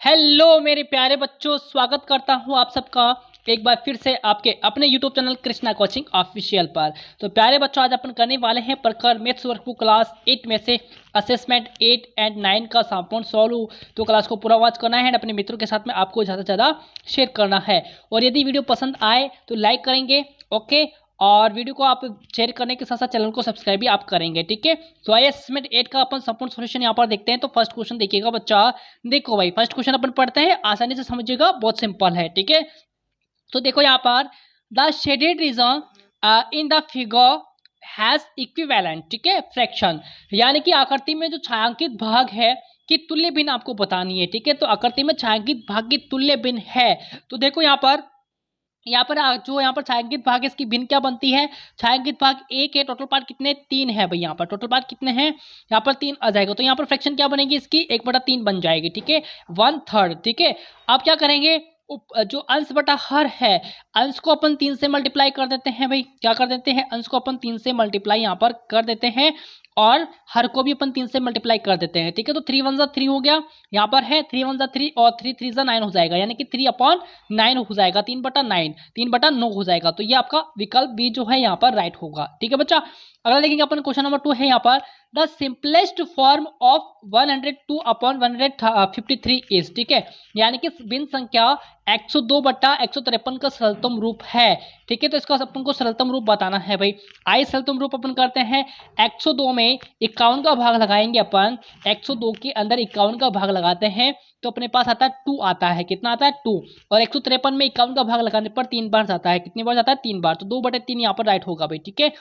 Hello मेरे प्यारे बच्चों, स्वागत करता हूं आप सबका एक बार फिर से आपके अपने YouTube channel Krishna coaching official पर। तो प्यारे बच्चों, आज अपन करने वाले हैं प्रकर मैथ्स वर्कबुक क्लास 8 में से असेसमेंट 8 एंड 9 का संपूर्ण सॉल्व। तो क्लास को पूरा वॉच करना है और अपने मित्रों के साथ में आपको ज़्यादा से ज़्यादा शेयर करना है। और यदि वीडियो पसंद आए तो लाइक करेंगे, ओके। और वीडियो को आप शेयर करने के साथ साथ चैनल को सब्सक्राइब भी आप करेंगे, ठीक है। तो आइए असेसमेंट 8 का अपन संपूर्ण सॉल्यूशन यहाँ पर देखते हैं। तो फर्स्ट क्वेश्चन देखिएगा बच्चा। देखो भाई, फर्स्ट क्वेश्चन अपन पढ़ते हैं, आसानी से समझिएगा, बहुत सिंपल है, ठीक है। तो देखो यहाँ पर the shaded region in the figure has equivalent, ठीक है, फ्रैक्शन, यानी कि आकृति में जो छायांकित भाग है कि तुल्य भिन्न आपको बतानी है, ठीक है। तो आकृति में छायांकित भाग की तुल्य भिन्न है। तो देखो जो यहाँ पर छायांकित भाग है, इसकी भिन्न क्या बनती है। छायांकित भाग एक है, टोटल पार्ट कितने, 3 है भाई। यहाँ पर टोटल पार्ट कितने हैं, यहाँ पर 3 आ जाएगा। तो यहाँ पर फ्रैक्शन क्या बनेगी इसकी, 1/3 बन जाएगी, ठीक है, 1/3, ठीक है। अब क्या करेंगे, जो अंश बटा हर है, अंश को अपन 3 से मल्टीप्लाई कर देते हैं भाई। क्या कर देते हैं, अंश को अपन 3 से मल्टीप्लाई यहाँ पर कर देते हैं और हर को भी अपन 3 से मल्टीप्लाई कर देते हैं, ठीक है। तो 3 1 जा 3 हो गया, यहाँ पर है 3 1 जा 3 और 3 3 जा 9 हो जाएगा, यानी कि 3/9 हो जाएगा, 3/9, 3/9 हो जाएगा। तो ये आपका विकल्प बी जो है यहाँ पर राइट होगा, ठीक है बच्चा। अगला देखेंगे अपन, क्वेश्चन नंबर 2 है यहाँ पर, the simplest form of 102/153 is, ठीक है, यानी कि भिन्न संख्या 102/153 का सरलतम रूप है, ठीक है। तो इसका अपन को सरलतम रूप बताना है भाई। आइए सरलतम रूप अपन करते हैं। 102 में 51 का भाग लगाएंगे अपन, 102 के अंदर 51 का भाग लगाते हैं तो अपने पास आता है 2 आता है, कितना आता है 2। और 153 में 51 का भाग लगाने पर 3 बार जाता है, कितनी बार जाता है, 3 बार। तो 2/3 यहाँ पर राइट होगा भाई, ठीक है।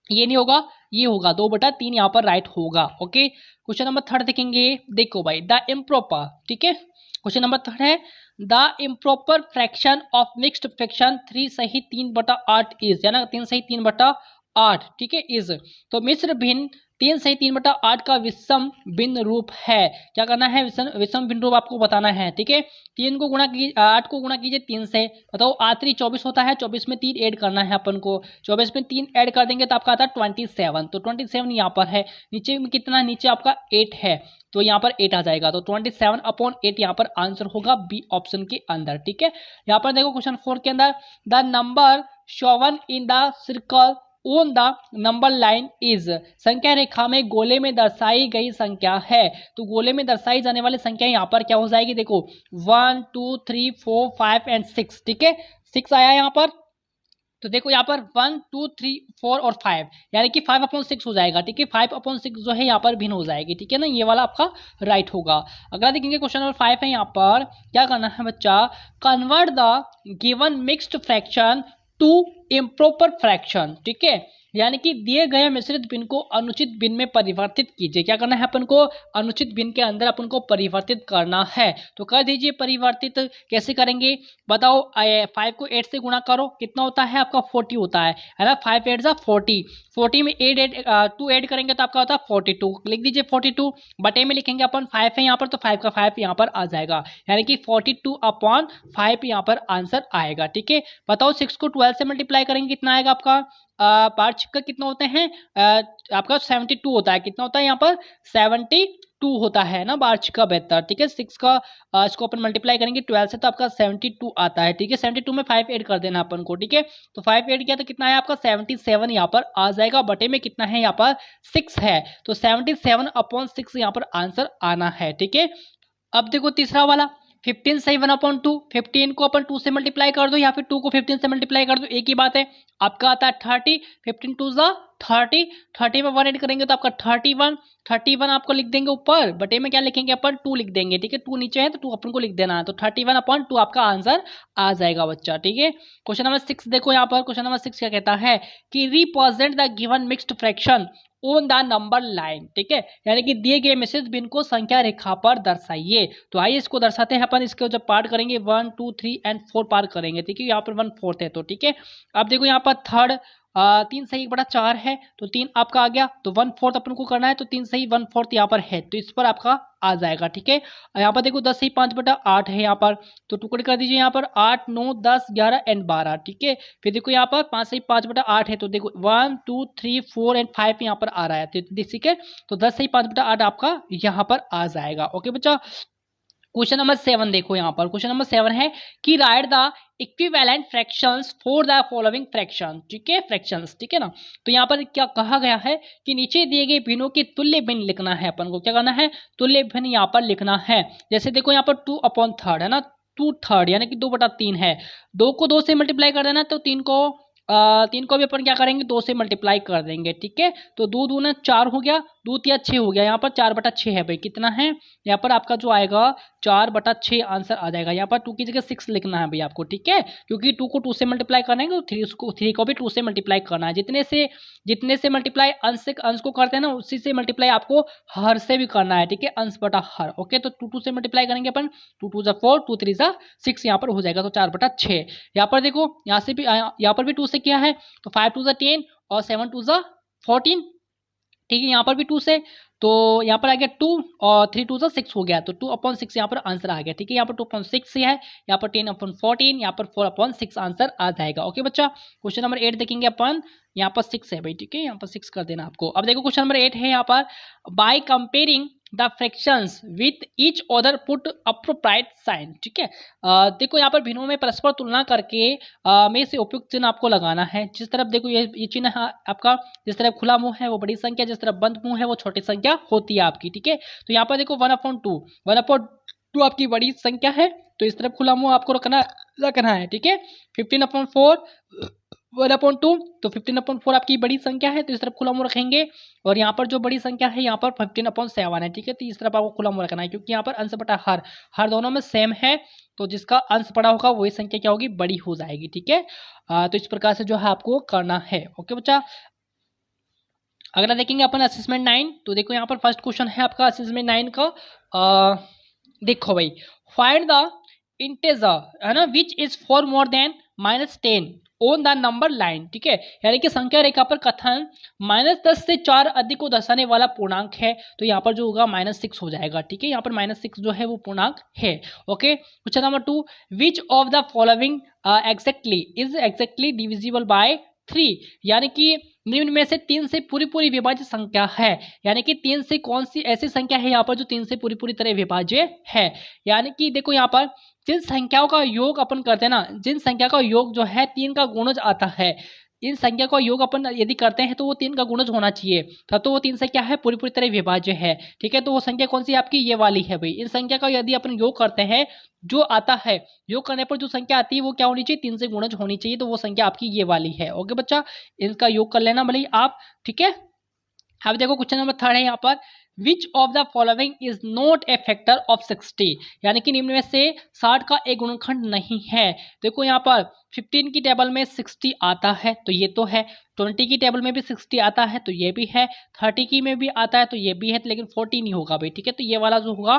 ये नहीं होगा, ये होगा, 2/3 यहाँ पर राइट होगा, ओके। क्वेश्चन नंबर 3 देखेंगे। देखो भाई, द इम्प्रॉपर, ठीक है, क्वेश्चन नंबर 3 है, the improper fraction of mixed fraction 3 सही 3/8 इज, यानी 3 सही 3/8, ठीक है, इज। तो मिश्र भिन्न 3 सही 3/8 का विषम भिन्न रूप है। क्या करना है, विषम भिन्न रूप आपको बताना है, ठीक है। 3 को गुणा कीजिए, 8 को गुणा कीजिए 3 से, बताओ 8 24 होता है, 24 में 3 ऐड करना है अपन को, 24 में 3 ऐड कर देंगे तो आपका आता है 27। तो 27 यहाँ पर है, नीचे में कितना, नीचे आपका 8 है, तो यहाँ पर 8 आ जाएगा। तो 27/8 यहाँ पर आंसर होगा बी ऑप्शन के अंदर, ठीक है। यहाँ पर देखो क्वेश्चन 4 के अंदर, the number Sovan in the circle on the number line is, संख्या रेखा में गोले में दर्शाई गई संख्या है। तो गोले में दर्शाई जाने वाली संख्या यहाँ पर क्या हो जाएगी, देखो 1 2 3 4 5 एंड 6, ठीक है, 6 आया यहाँ पर। तो देखो यहाँ पर 1 2 3 4 और 5, यानी कि 5/6 हो जाएगा, ठीक है। 5/6 जो है यहाँ पर भिन्न हो जाएगी, ठीक है ना, ये वाला आपका राइट होगा। अगला देखेंगे, क्वेश्चन नंबर 5 है, यहाँ पर क्या करना है बच्चा, convert the given mixed fraction to improper fraction, ठीक है, यानी कि दिए गए मिश्रित भिन्न को अनुचित भिन्न में परिवर्तित कीजिए। क्या करना है अपन को, अनुचित भिन्न के अंदर अपन को परिवर्तित करना है। तो कर दीजिए परिवर्तित, कैसे करेंगे बताओ। 5 को 8 से गुणा करो, कितना होता है आपका 40 होता है ना, 5 8 जा 40, 40 में 2 ऐड करेंगे तो आपका होता है 42, लिख दीजिए 42। बटे में लिखेंगे अपन, 5 है यहाँ पर तो 5 का 5 यहाँ पर आ जाएगा, यानी कि 42/5 यहाँ पर आंसर आएगा, ठीक है। बताओ 6 को 12 से मल्टीप्लाई करेंगे कितना आएगा आपका, पार्ट छिक्का कितना होते हैं, आपका 72 होता है, कितना होता है यहाँ पर 72 होता है ना, बार छिक्का 72, ठीक है। 6 का इसको अपन मल्टीप्लाई करेंगे 12 से तो आपका 72 आता है, ठीक है। 72 में 5 ऐड कर देना अपन को, ठीक है। तो 5 ऐड किया तो कितना है आपका 77 यहाँ पर आ जाएगा, बटे में कितना है यहाँ पर 6 है, तो 77/6 यहाँ पर आंसर आना है, ठीक है। अब देखो तीसरा वाला, 15 सही 1/2, 15 को अपन 2 से मल्टीप्लाई कर दो या फिर 2 को 15 से मल्टीप्लाई कर दो, एक ही बात है। आपका आता है 30, 15 2 जा 30, 30 में 1 ऐड करेंगे तो आपका 31, 31 आपको लिख देंगे ऊपर, बटे में क्या लिखेंगे अपन 2 लिख देंगे, ठीक है। 2 नीचे है तो 2 अपन को लिख देना है, तो 31/2 आपका आंसर आ जाएगा बच्चा, ठीक है। क्वेश्चन नंबर 6 देखो यहाँ पर, क्वेश्चन नंबर 6 क्या कहता है कि represent the given mixed fraction on the number line, ठीक है, यानी कि दिए गए मिश्रित भिन्न को संख्या रेखा पर दर्शाइए। तो आइए इसको दर्शाते हैं अपन, इसको जब पार्ट करेंगे 1 2 3 एंड 4 पार्ट करेंगे, ठीक है। यहाँ पर 1/4 है, तो ठीक है। अब देखो यहाँ पर थर्ड 3 सही 1/4 है, तो 3 आपका आ गया, तो 1/4 अपन को करना है, तो 3 सही 1/4 यहाँ पर है, तो इस पर आपका आ जाएगा, ठीक है। यहाँ पर देखो 10 सही 5/8 है यहाँ पर, तो टुकड़े कर दीजिए यहाँ पर 8 9 10 11 एंड 12, ठीक है। फिर देखो यहाँ पर 5 सही 5/8 है, तो देखो 1 2 3 4 एंड 5 यहाँ पर आ रहा है, तो ठीक है। तो 10 सही 5/8 आपका यहाँ पर आ जाएगा, ओके बच्चा। क्वेश्चन नंबर 7 देखो यहाँ पर, क्वेश्चन नंबर 7 है कि right the equivalent fractions for the following fraction, ठीक है, फ्रैक्शंस, ठीक है ना। तो यहाँ पर क्या कहा गया है कि नीचे दिए गए भिन्नों के तुल्य भिन्न लिखना है, अपन को क्या करना है, तुल्य भिन्न यहाँ पर लिखना है। जैसे देखो यहाँ पर 2/3 है ना, 2/3 यानी कि 2/3 है, 2 को 2 से मल्टीप्लाई कर देना, तो 3 को भी अपन क्या करेंगे, 2 से मल्टीप्लाई कर देंगे, ठीक है। तो 2 दूना 4 हो गया, 2 तिया 6 हो गया, यहाँ पर 4/6 है भाई, कितना है यहाँ पर आपका जो आएगा 4/6 आंसर आ जाएगा। यहाँ पर 2 की जगह 6 लिखना है भाई आपको, ठीक है, क्योंकि 2 को 2 से मल्टीप्लाई करेंगे तो 3 को भी 2 से मल्टीप्लाई करना है। जितने से मल्टीप्लाई अंश को करते हैं ना, उसी से मल्टीप्लाई आपको हर से भी करना है, ठीक है, अंश बटा हर। ओके, तो 2 से मल्टीप्लाई करेंगे अपन, 2 2 जा 4, 2 3 जा 6, यहाँ पर हो जाएगा, तो 4/6। यहाँ पर देखो, यहाँ से भी यहाँ पर भी 2 से किया है, तो 5 2 जा 10 और 7 2 जा 14, ठीक है, यहाँ पर भी 2 से, तो यहाँ पर आ गया 2 और 3 2 जा 6 हो गया, तो 2/6 यहाँ पर आंसर आ गया, ठीक है। यहाँ पर 2/6 है, यहाँ पर 10/14, यहाँ पर 4/6 आंसर आ जाएगा। ओके बच्चा, क्वेश्चन नंबर 8 देखेंगे अपन, यहाँ पर 6 है भाई, ठीक है, यहाँ पर 6 कर देना आपको। अब देखो क्वेश्चन नंबर 8 है यहाँ पर, by comparing the fractions with each other put appropriate sign, ठीक है। देखो यहाँ पर भिन्नों में परस्पर तुलना करके में से उपयुक्त चिन्ह आपको लगाना है। जिस तरफ देखो ये चिन्ह आपका, जिस तरफ खुला मुंह है वो बड़ी संख्या, जिस तरफ बंद मुंह है वो छोटी संख्या होती है आपकी, ठीक है। तो यहाँ पर देखो 1/2 आपकी बड़ी संख्या है, तो इस तरफ खुला मुंह आपको रखना है, ठीक है। 15/4 1/2, तो 15/4 आपकी बड़ी संख्या है, तो इस तरफ खुला मुंह रखेंगे, और यहाँ पर जो बड़ी संख्या है यहाँ पर 15/7 है, ठीक है, तो इस तरफ आपको खुला मुंह रखना है, क्योंकि यहाँ पर अंश बटा हर दोनों में सेम है, तो जिसका अंश बड़ा होगा वही संख्या क्या होगी, बड़ी हो जाएगी, ठीक है। तो इस प्रकार से जो है आपको करना है। ओके बच्चा, अगला देखेंगे अपन असेसमेंट 9। तो देखो यहाँ पर फर्स्ट क्वेश्चन है आपका असेसमेंट 9 का, देखो भाई, फाइंड द इंटेजर है ना which is for more than -10 on the number line, ठीक है, यानी कि संख्या रेखा पर कथन -10 से 4 अधिक को दर्शाने वाला पूर्णांक है, तो यहाँ पर जो होगा -6 हो जाएगा, ठीक है, यहाँ पर -6 जो है वो पूर्णांक है। Okay, question number 2, which of the following exactly divisible by 3, यानी कि निम्न में से 3 से पूरी विभाज्य संख्या है, यानी कि 3 से कौन सी ऐसी संख्या है यहाँ पर जो 3 से पूरी तरह विभाज्य है। यानी कि देखो यहाँ पर जिन संख्याओं का योग अपन करते हैं ना, जिन संख्या का योग जो है 3 का गुणज आता है, इन संख्या का योग अपन यदि करते हैं तो वो 3 का गुणज होना चाहिए, तब तो वो 3 से क्या है, पूरी तरह विभाज्य है, ठीक है। तो वो संख्या कौन सी आपकी, ये वाली है भाई। इन संख्या का यदि अपन योग करते हैं, जो आता है योग करने पर जो संख्या आती है वो क्या होनी चाहिए, 3 से गुणज होनी चाहिए, तो वो संख्या आपकी ये वाली है। ओके बच्चा, इनका योग कर लेना भले आप, ठीक है। अब देखो क्वेश्चन नंबर 3 है यहाँ पर, which of the following is not a factor of 60, यानी कि निम्न में से 60 का एक गुणनखंड नहीं है। देखो यहाँ पर 15 की टेबल में 60 आता है, तो ये तो है, 20 की टेबल में भी 60 आता है, तो ये भी है, 30 की में भी आता है, तो ये भी है, लेकिन 40 नहीं होगा भाई, ठीक है। तो ये वाला जो होगा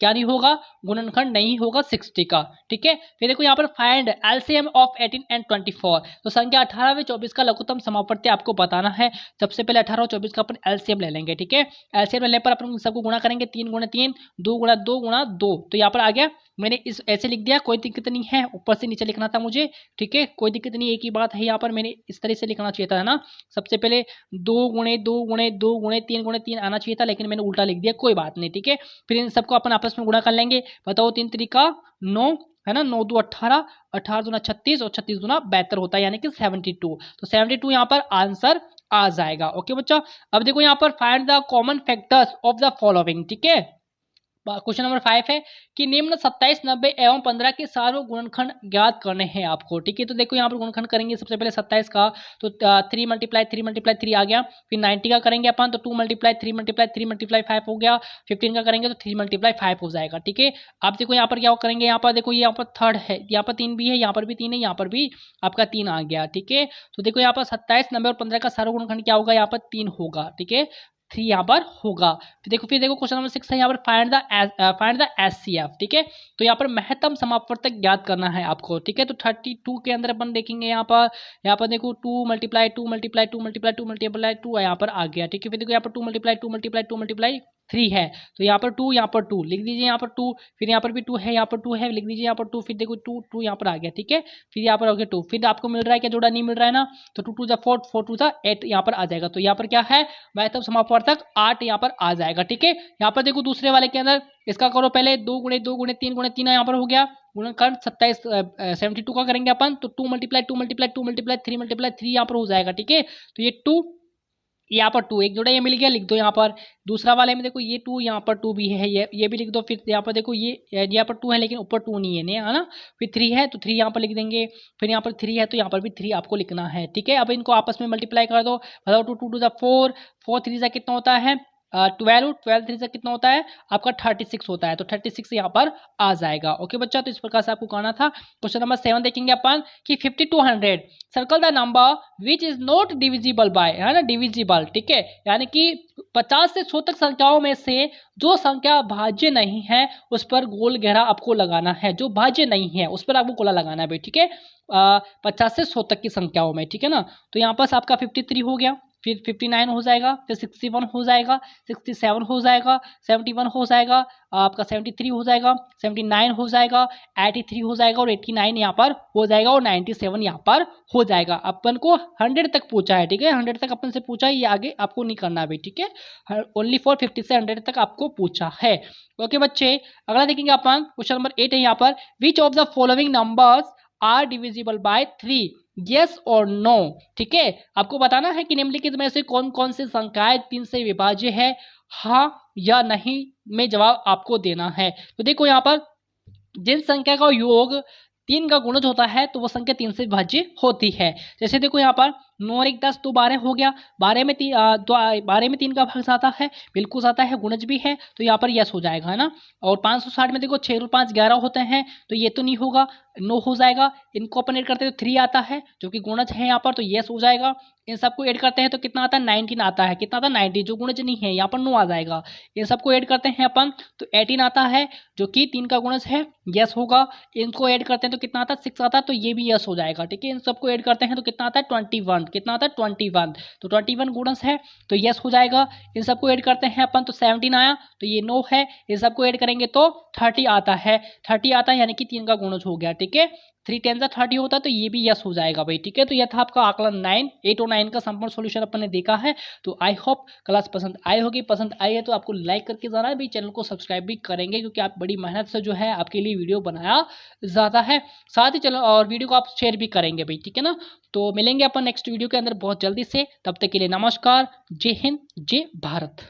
क्या नहीं होगा, गुणनखंड नहीं होगा 60 का, ठीक है। फिर देखो यहाँ पर फाइंड एलसीएम ऑफ 18 एंड 24, तो संख्या 18 व 24 का लघुत्तम समापवर्ती आपको बताना है। सबसे पहले 18 और 24 का अपन एलसीएम ले लेंगे, ठीक है। एलसीएम लेने पर अपन सबको गुणा करेंगे, 3 × 3 2 × 2 × 2, तो यहाँ पर आ गया, मैंने इस ऐसे लिख दिया, कोई दिक्कत नहीं है, ऊपर से नीचे लिखना था मुझे, ठीक है, कोई दिक्कत नहीं, एक ही बात है, यहाँ पर मैंने इस तरह से लिखना चाहिए था, है ना। सबसे पहले 2 × 2 × 2 × 3 × 3 आना चाहिए था, लेकिन मैंने उल्टा लिख दिया, कोई बात नहीं, ठीक है। फिर इन सबको अपन आपस में गुणा कर लेंगे, बताओ 3 3 9 है ना, 9 2 18, 18 दूना 36 और 36 दूना 72 होता है, यानी कि 72, तो 72 यहाँ पर आंसर आ जाएगा। ओके बच्चा, अब देखो यहाँ पर find the common factors of the following, ठीक है। क्वेश्चन नंबर 5 है कि निम्न 27 90 एवं 15 के सारे गुणनखंड ज्ञात करने हैं आपको, ठीक है। तो देखो यहाँ पर गुणनखंड करेंगे, सबसे पहले 27 का तो 3 × 3 आ गया, फिर 90 का करेंगे अपन तो 2 × 3 × 3 × 5 हो गया, 15 का करेंगे तो 3 × 5 हो जाएगा, ठीक है। आप देखो यहाँ पर क्या करेंगे, यहाँ पर देखो यहाँ पर 3 है, यहाँ पर 3 भी है, यहाँ पर भी 3 है, यहाँ पर भी आपका 3 आ गया, ठीक है। तो देखो यहाँ पर 27 90 और 15 का सारा गुणनखंड क्या होगा, यहाँ पर 3 होगा, ठीक है, 3 यहाँ पर होगा। फिर देखो क्वेश्चन नंबर 6 है यहाँ पर फाइंड द एचसीएफ, ठीक है। तो यहाँ पर महत्तम समापवर्तक ज्ञात करना है आपको, ठीक है। तो 32 के अंदर अपन देखेंगे, यहाँ पर देखो 2 × 2 × 2 × 2 × 2 × 2 यहाँ पर आ गया, ठीक है। फिर देखो यहाँ पर 2 × 2 × 2 × 2 × 3 है, तो यहाँ पर 2, यहाँ पर 2 लिख दीजिए, यहाँ पर 2, फिर यहाँ पर भी 2 है, यहाँ पर 2 है, लिख दीजिए यहाँ पर 2, फिर देखो 2 2 यहाँ पर आ गया, ठीक है। फिर यहाँ पर हो गया 2, फिर आपको मिल रहा है क्या जोड़ा, नहीं मिल रहा है ना, तो 2 2 जा 4, 4 2 जा 8 यहाँ पर आ जाएगा। तो यहाँ पर क्या है, वैतम समापवर्तक 8 यहाँ पर आ जाएगा, ठीक है। यहाँ पर देखो दूसरे वाले के अंदर इसका करो पहले 2 गुणे 2 गुणे 3 गुणे 3 यहाँ पर हो गया, गुणनखंड 27 72 का करेंगे अपन, तो 2 मल्टीप्लाई 2 मल्टीप्लाई 2 मल्टीप्लाई 3 मल्टीप्लाई 3 यहाँ पर हो जाएगा, ठीक है। तो ये 2 यहाँ पर 2 एक जोड़ा ये मिल गया, लिख दो यहाँ पर। दूसरा वाले में देखो ये 2 यहाँ पर 2 भी है, ये भी लिख दो। फिर यहाँ पर देखो ये यहाँ पर 2 है लेकिन ऊपर 2 नहीं है ना, फिर 3 है तो 3 यहाँ पर लिख देंगे। फिर यहाँ पर 3 है तो यहाँ पर भी 3 आपको लिखना है, ठीक है। अब इनको आपस में मल्टीप्लाई कर दो, बताओ 2 2 जा 4, 4 3 जा कितना होता है 12, 12 3 से कितना होता है आपका 36 होता है, तो 36 यहाँ पर आ जाएगा। ओके बच्चा, तो इस प्रकार से आपको करना था। क्वेश्चन नंबर 7 देखेंगे अपन कि 50 to 100 circle the number which is not divisible by, है ना, डिविजिबल, ठीक है। यानी कि 50 से 100 तक संख्याओं में से जो संख्या भाज्य नहीं है उस पर गोल घेरा आपको लगाना है, जो भाज्य नहीं है उस पर आपको गोला लगाना है भाई, ठीक है। 50 से 100 तक की संख्याओं में, ठीक है ना। तो यहाँ पर आपका 53 हो गया, फिर 59 हो जाएगा, फिर 61 हो जाएगा, 67 हो जाएगा, 71 हो जाएगा, आपका 73 हो जाएगा, 79 हो जाएगा, 83 हो जाएगा और 89 यहाँ पर हो जाएगा और 97 यहाँ पर हो जाएगा। अपन को 100 तक पूछा है, ठीक है, 100 तक अपन से पूछा है, ये आगे आपको नहीं करना है भाई, ठीक है। ओनली फॉर 50 से 100 तक आपको पूछा है। ओके बच्चे, अगला देखेंगे अपन क्वेश्चन नंबर 8 है यहाँ पर, which of the following numbers are divisible by 3, yes और नो, ठीक है। आपको बताना है कि निम्नलिखित में से कौन कौन सी संख्याएं 3 से विभाज्य है, हाँ या नहीं में जवाब आपको देना है। तो देखो यहाँ पर जिन संख्या का योग 3 का गुणज होता है तो वो संख्या 3 से विभाज्य होती है। जैसे देखो यहाँ पर 9 और 1 10 तो 12 हो गया, 12 में 3 का भाग आता है, बिल्कुल आता है, गुणज भी है, तो यहाँ पर यस हो जाएगा, है ना। और 560 में देखो 6 और 5 11 होते हैं, तो ये तो नहीं होगा, नो हो जाएगा। इनको अपन ऐड करते हैं तो 3 आता है जो कि गुणज है यहाँ पर, तो यस हो जाएगा। इन सबको ऐड करते हैं तो कितना आता है 19 आता है, कितना आता है 90, जो गुणज नहीं है यहाँ पर नो आ जाएगा। इन सबको ऐड करते हैं अपन तो 18 आता है जो कि 3 का गुणज है, यस होगा। इनको ऐड करते हैं तो कितना आता है 6 आता है, तो ये भी यस हो जाएगा, ठीक है। इन सबको ऐड करते हैं तो कितना आता है 21, कितना आता है 21, तो 21 गुणज है तो यस हो जाएगा। इन सबको ऐड करते हैं अपन तो 17 आया, तो ये नो है। इन सबको ऐड करेंगे तो 30 आता है, 30 आता है यानी कि 3 का गुणज हो गया, ठीक है। 3 10 30 होता है तो ये भी यस हो जाएगा भाई, ठीक है। तो यह था आपका आकलन 9, 8 और 9 का संपूर्ण सॉल्यूशन अपन ने देखा है। तो आई होप क्लास पसंद आई होगी, पसंद आई है तो आपको लाइक करके जाना है भाई, चैनल को सब्सक्राइब भी करेंगे क्योंकि आप बड़ी मेहनत से जो है आपके लिए वीडियो बनाया ज़्यादा है। साथ ही चलो और वीडियो को आप शेयर भी करेंगे भाई, ठीक है ना। तो मिलेंगे अपन नेक्स्ट वीडियो के अंदर बहुत जल्दी से, तब तक के लिए नमस्कार, जय हिंद, जय भारत।